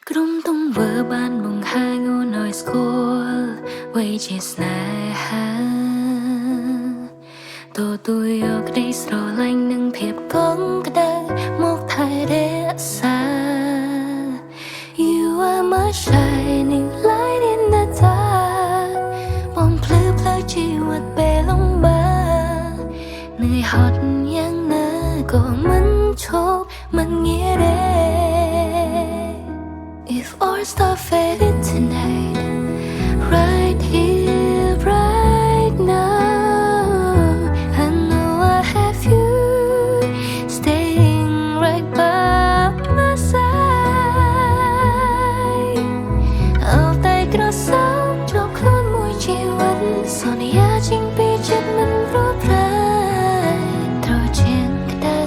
ក្រុមទង្វើបានបង្ហាញឲ្យស្គាល់អ្វីជាស្នេហាទទួលយកក្តីស្រឡាញ់និងភាពកក់ក្ដៅមកថែរក្សា You are my shining light in the dark បំភ្លឺផ្លូវជីវិតពេលលំបាកនឿយហត់យ៉ាងណាក៏មិនឈប់មិនងាយទេ If our star faded tonight, right here, right now, I know I have you staying right by my side. เอาតែក្រសោបជាប់ខ្លួនមួយជីវិតសន្យាជាងពីចិត្តមិនព្រោះប្រែត្រូវជាងក្តៅ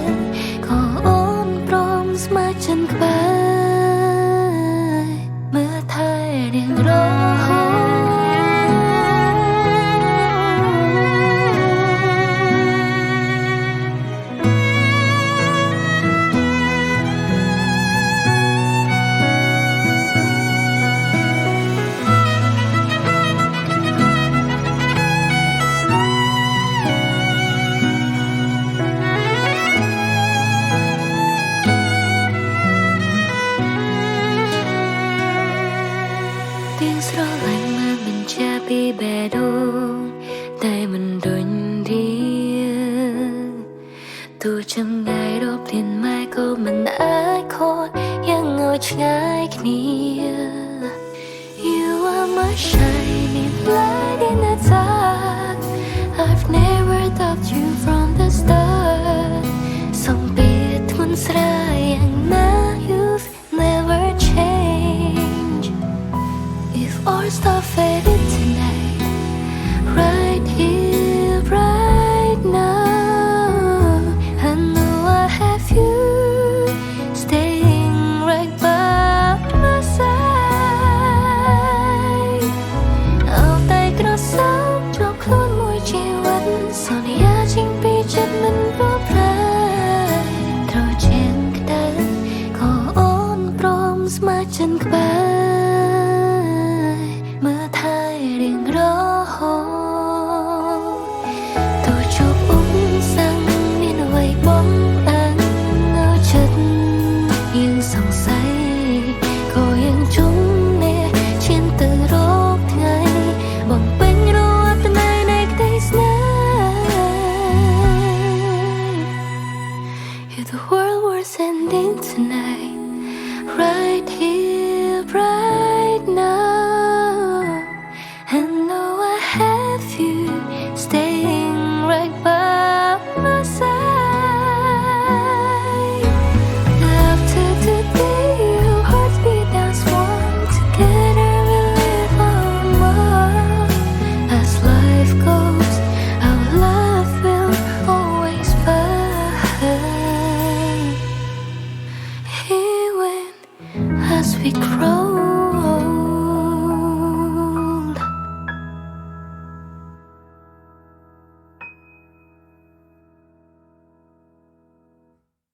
ក៏អូនព្រមស្ម័គ្រចិត្តក្បែរ tiếngស្រឡាញ់មកបញ្ជាពីបេះដូងតែមិនដុញរៀងទោះចម្ងាយរាប់លានម៉ាយល៍ក៏មិនអាចខកយ៉ាងឲ្យឆ្ងាយគ្នា You are my shining light in the dark I've never thought you from the start សំពីធ្ងន់ស្រាលយ៉ាងណា You've never changed If our star faded tonight, right here, right now, I know I have you staying right by my side. เอาតែក្រសោបជាប់ខ្លួនមួយជីវិតសន្យាជាងពីចិត្តមិនព្រោះប្រែត្រូវជាងក្តៅក៏អូនព្រមស្ម័គ្រចិត្តក្បែរ មើលថែរៀងរហូតទោះជួបឧបសគ្គមានអ្វីបងអាននៅចិត្តយើងសង្ស័យក៏ยังជុំនេះឈានទៅរកថ្ងៃបំពេញរាល់ថ្ងៃនៃក្តីស្នេហ៍ If the world was ending tonight right here right now I know I have you staying right by my side. After today, our hearts beat as one. Together we live on more. As life goes, our love will always find. Even as we grow.